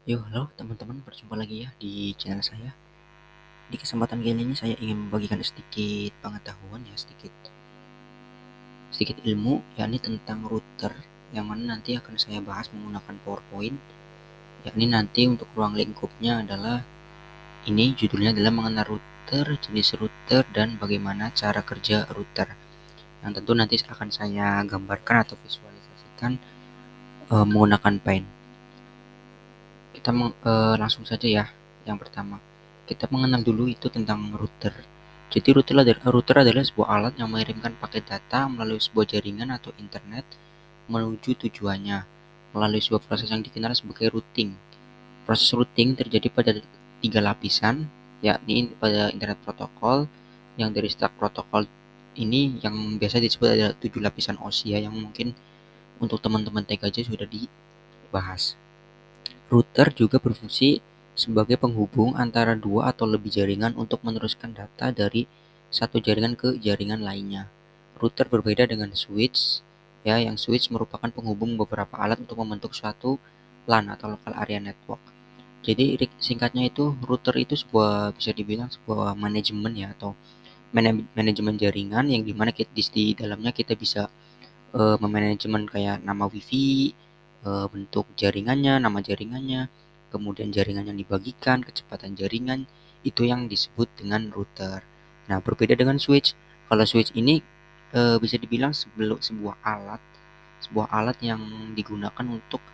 Yo, halo teman-teman, berjumpa lagi ya di channel saya. Di kesempatan kali ini saya ingin membagikan sedikit pengetahuan ya, sedikit ilmu, yakni tentang router, yang mana nanti akan saya bahas menggunakan PowerPoint. Yakni nanti untuk ruang lingkupnya adalah ini, judulnya adalah mengenal router, jenis router, dan bagaimana cara kerja router. Yang tentu nanti akan saya gambarkan atau visualisasikan menggunakan Paint. Kita langsung saja ya. Yang pertama, kita mengenal dulu itu tentang router. Jadi router adalah sebuah alat yang mengirimkan paket data melalui sebuah jaringan atau internet menuju tujuannya melalui sebuah proses yang dikenal sebagai routing. Proses routing terjadi pada 3 lapisan, yakni pada internet protokol, yang dari stack protokol ini yang biasa disebut ada 7 lapisan OSI ya, yang mungkin untuk teman-teman TKJ sudah dibahas. Router juga berfungsi sebagai penghubung antara dua atau lebih jaringan untuk meneruskan data dari satu jaringan ke jaringan lainnya. Router berbeda dengan switch, ya, yang switch merupakan penghubung beberapa alat untuk membentuk suatu LAN atau local area network. Jadi singkatnya itu router itu bisa dibilang sebuah manajemen ya, atau manajemen jaringan yang dimana di dalamnya kita bisa memanajemen kayak nama wifi, bentuk jaringannya, nama jaringannya, kemudian jaringan yang dibagikan, kecepatan jaringan, itu yang disebut dengan router. Nah, berbeda dengan switch. Kalau switch ini bisa dibilang sebuah alat yang digunakan untuk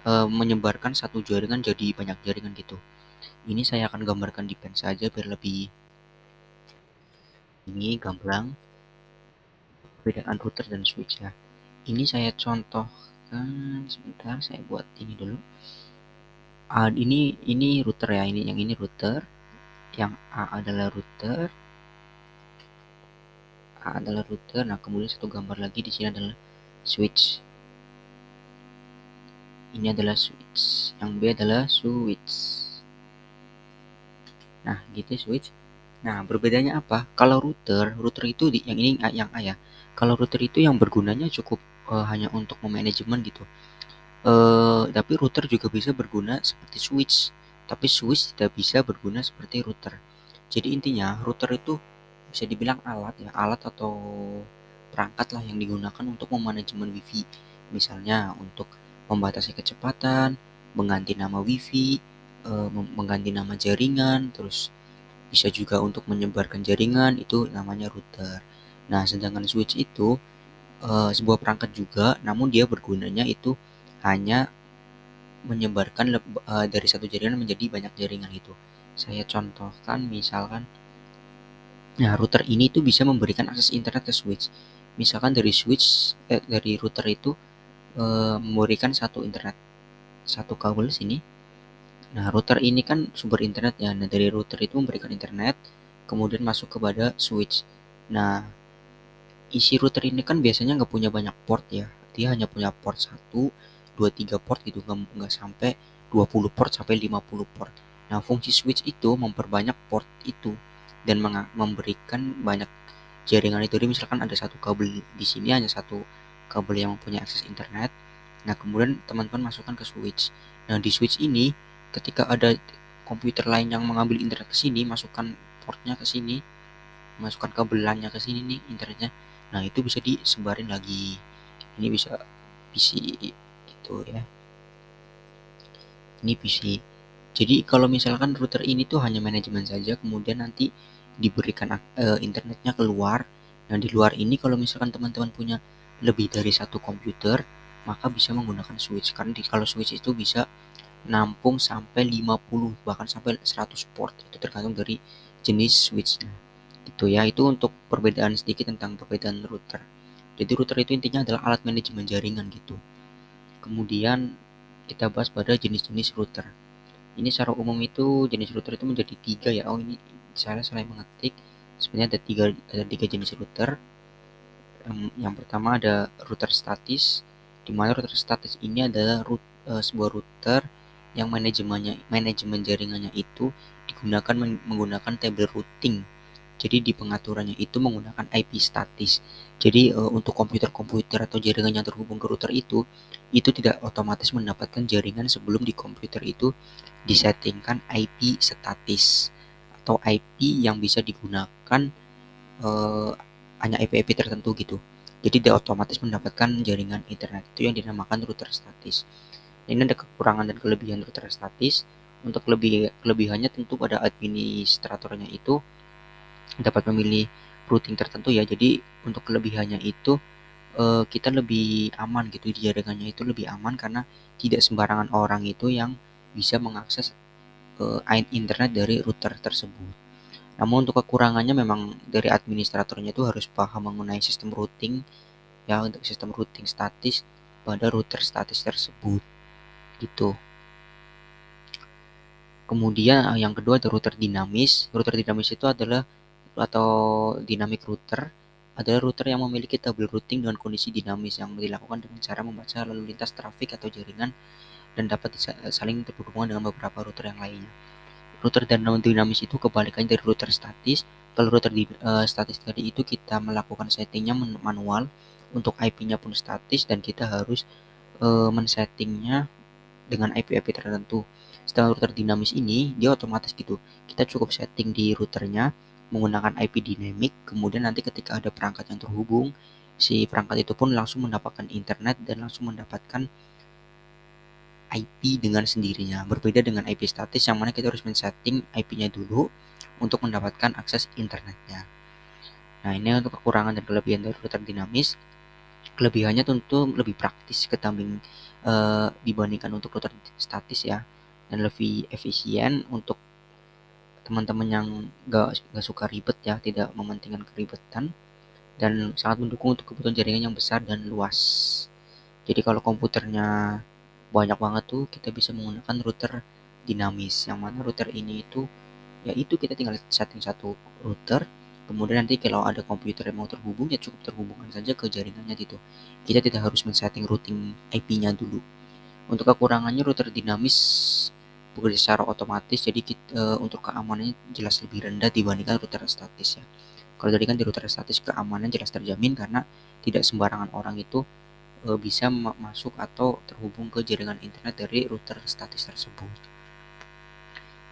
menyebarkan satu jaringan jadi banyak jaringan gitu. Ini saya akan gambarkan di pen saja biar lebih ini gamblang perbedaan router dan switch ya. Ini saya contohkan, sebentar saya buat ini dulu. Ini router ya, ini router, yang A adalah router. Nah, kemudian satu gambar lagi di sini adalah switch. Ini adalah switch, yang B adalah switch. Nah, gitu switch. Nah, berbedanya apa? Kalau router itu yang ini yang A ya. Kalau router itu yang bergunanya cukup hanya untuk memanajemen gitu. Tapi router juga bisa berguna seperti switch, tapi switch tidak bisa berguna seperti router. Jadi intinya router itu bisa dibilang alat ya, alat atau perangkat lah yang digunakan untuk memanajemen wifi. Misalnya untuk membatasi kecepatan, mengganti nama wifi, mengganti nama jaringan, terus bisa juga untuk menyebarkan jaringan, itu namanya router. Nah, sedangkan switch itu sebuah perangkat juga, namun dia bergunanya itu hanya menyebarkan dari satu jaringan menjadi banyak jaringan itu. Saya contohkan misalkan, nah router ini tuh bisa memberikan akses internet ke switch. Misalkan dari router itu memberikan satu internet, satu kabel sini. Nah, router ini kan sumber internet ya. Nah, dari router itu memberikan internet, kemudian masuk kepada switch. Nah, isi router ini kan biasanya nggak punya banyak port ya. Dia hanya punya port 1, 2, 3 port gitu, nggak sampai 20 port sampai 50 port. Nah, fungsi switch itu memperbanyak port itu dan memberikan banyak jaringan itu. Jadi misalkan ada satu kabel di sini, hanya satu kabel yang mempunyai akses internet. Nah, kemudian teman-teman masukkan ke switch. Nah, di switch ini ketika ada komputer lain yang mengambil internet ke sini, masukkan portnya ke sini, masukkan kabelannya ke sini nih internetnya. Nah, itu bisa disebarin lagi. Ini bisa PC gitu ya. Ini PC. Jadi kalau misalkan router ini tuh hanya manajemen saja, kemudian nanti diberikan internetnya keluar. Nah, di luar ini kalau misalkan teman-teman punya lebih dari satu komputer, maka bisa menggunakan switch. Karena kalau switch itu bisa nampung sampai 50 bahkan sampai 100 port. Itu tergantung dari jenis switchnya. Gitu ya. Itu untuk perbedaan sedikit tentang perbedaan router. Jadi router itu intinya adalah alat manajemen jaringan gitu. Kemudian kita bahas pada jenis-jenis router. Ini secara umum itu jenis router itu menjadi 3 ya. Oh, ini salah mengetik. Sebenarnya ada tiga jenis router. Yang pertama ada router statis, di mana router statis ini adalah sebuah router yang manajemen jaringannya itu digunakan menggunakan table routing. Jadi di pengaturannya itu menggunakan IP statis. Jadi untuk komputer-komputer atau jaringan yang terhubung ke router itu tidak otomatis mendapatkan jaringan sebelum di komputer itu disettingkan IP statis atau IP yang bisa digunakan hanya IP-IP tertentu gitu. Jadi dia otomatis mendapatkan jaringan internet itu yang dinamakan router statis. Ini ada kekurangan dan kelebihan router statis. Untuk kelebihannya tentu pada administratornya itu dapat memilih routing tertentu ya. Jadi untuk kelebihannya itu kita lebih aman gitu, di jaringannya itu lebih aman karena tidak sembarangan orang itu yang bisa mengakses internet dari router tersebut. Namun untuk kekurangannya memang dari administratornya itu harus paham mengenai sistem routing ya, untuk sistem routing statis pada router statis tersebut gitu. Kemudian yang kedua ada router dinamis. Router dinamis itu adalah atau dynamic router adalah router yang memiliki tabel routing dengan kondisi dinamis yang dilakukan dengan cara membaca lalu lintas trafik atau jaringan dan dapat saling terhubung dengan beberapa router yang lainnya. Router dinamis itu kebalikannya dari router statis. Kalau router statis tadi itu kita melakukan settingnya manual, untuk IP-nya pun statis dan kita harus men-settingnya dengan IP-IP tertentu. Sedangkan router dinamis ini dia otomatis gitu. Kita cukup setting di routernya menggunakan IP dynamic, kemudian nanti ketika ada perangkat yang terhubung, si perangkat itu pun langsung mendapatkan internet dan langsung mendapatkan IP dengan sendirinya. Berbeda dengan IP statis yang mana kita harus men-setting IP-nya dulu untuk mendapatkan akses internetnya. Nah, ini untuk kekurangan dan kelebihan dari router dinamis. Kelebihannya tentu lebih praktis dibandingkan untuk router statis ya, dan lebih efisien untuk teman-teman yang gak suka ribet ya, tidak mementingkan keribetan, dan sangat mendukung untuk kebutuhan jaringan yang besar dan luas. Jadi kalau komputernya banyak banget tuh kita bisa menggunakan router dinamis, yang mana router ini itu yaitu kita tinggal setting satu router, kemudian nanti kalau ada komputer yang mau terhubung ya cukup terhubungkan saja ke jaringannya gitu. Kita tidak harus men-setting routing IP-nya dulu. Untuk kekurangannya router dinamis bekerja secara otomatis, jadi untuk keamanannya jelas lebih rendah dibandingkan router statis ya. Kalau tadi kan di router statis keamanan jelas terjamin karena tidak sembarangan orang itu bisa masuk atau terhubung ke jaringan internet dari router statis tersebut.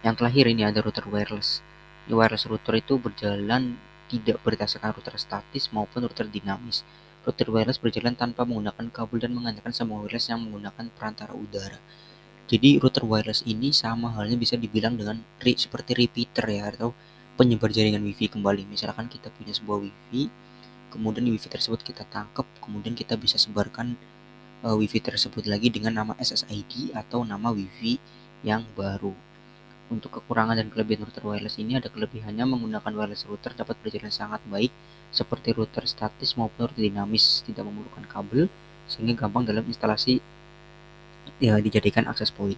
Yang terakhir ini ada router wireless. Di wireless router itu berjalan tidak berdasarkan router statis maupun router dinamis. Router wireless berjalan tanpa menggunakan kabel dan mengandalkan sambungan wireless yang menggunakan perantara udara. Jadi router wireless ini sama halnya bisa dibilang dengan seperti repeater ya, atau penyebar jaringan wifi kembali. Misalkan kita punya sebuah wifi, kemudian wifi tersebut kita tangkap, kemudian kita bisa sebarkan wifi tersebut lagi dengan nama SSID atau nama wifi yang baru. Untuk kekurangan dan kelebihan router wireless ini, ada kelebihannya menggunakan wireless router dapat berjalan sangat baik seperti router statis maupun router dinamis, tidak memerlukan kabel sehingga gampang dalam instalasi ya, dijadikan akses point,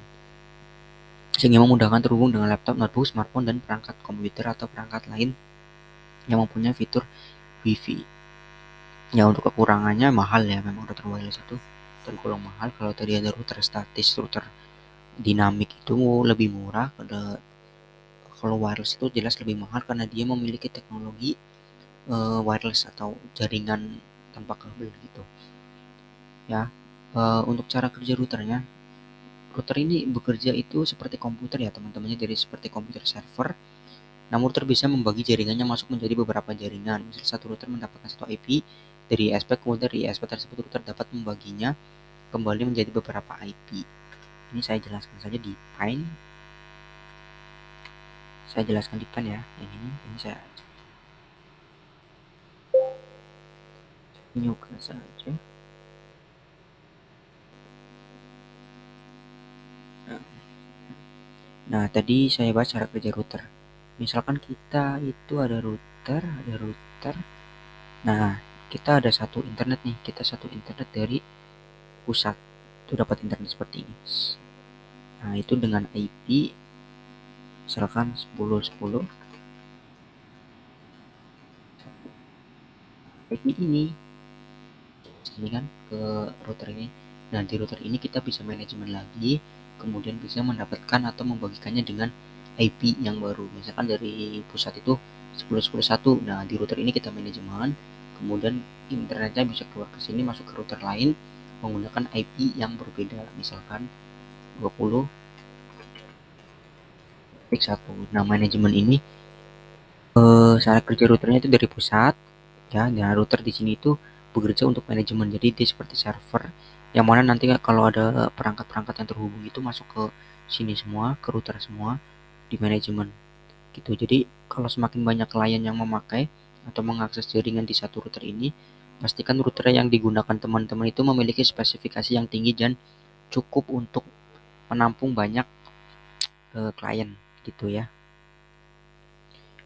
sehingga memudahkan terhubung dengan laptop, notebook, smartphone, dan perangkat komputer atau perangkat lain yang mempunyai fitur wifi. Ya untuk kekurangannya mahal ya, memang router wireless itu tergolong mahal. Kalau tadi ada router statis, router dinamik itu lebih murah. Kalau wireless itu jelas lebih mahal karena dia memiliki teknologi wireless atau jaringan tanpa kabel gitu ya. Untuk cara kerja routernya, router ini bekerja itu seperti komputer ya teman-temannya, jadi seperti komputer server. Namun router bisa membagi jaringannya masuk menjadi beberapa jaringan. Misal satu router mendapatkan satu IP dari ISP, kemudian dari ISP tersebut router dapat membaginya kembali menjadi beberapa IP. Ini saya jelaskan saja di Pine. Saya jelaskan di Pine ya. Ini saya nyuka saja. Nah, tadi saya bahas cara kerja router. Misalkan kita itu ada router. Nah, kita ada satu internet nih. Kita satu internet dari pusat. Itu dapat internet seperti ini. Nah, itu dengan IP misalkan 10.10. IP ini kan ke router ini. Nah, di router ini kita bisa manajemen lagi, kemudian bisa mendapatkan atau membagikannya dengan IP yang baru. Misalkan dari pusat itu 10.10.1. Nah, di router ini kita manajemen, kemudian internetnya bisa keluar ke sini masuk ke router lain menggunakan IP yang berbeda, misalkan 20.1. Nah, manajemen ini cara kerja routernya itu dari pusat ya. Nah, router di sini itu bekerja untuk manajemen, jadi dia seperti server yang mana nanti kalau ada perangkat-perangkat yang terhubung itu masuk ke sini semua, ke router semua, di manajemen gitu. Jadi kalau semakin banyak klien yang memakai atau mengakses jaringan di satu router ini, pastikan router yang digunakan teman-teman itu memiliki spesifikasi yang tinggi dan cukup untuk menampung banyak klien gitu ya.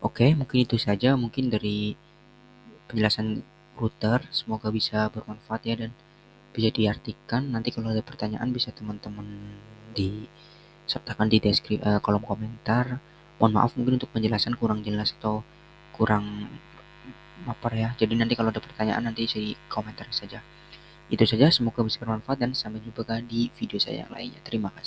Oke, mungkin itu saja mungkin dari penjelasan router, semoga bisa bermanfaat ya dan bisa diartikan. Nanti kalau ada pertanyaan bisa teman-teman disertakan di kolom komentar. Mohon maaf mungkin untuk penjelasan kurang jelas atau kurang maper ya. Jadi nanti kalau ada pertanyaan nanti bisa di komentar saja. Itu saja, semoga bisa bermanfaat dan sampai jumpa di video saya yang lainnya. Terima kasih.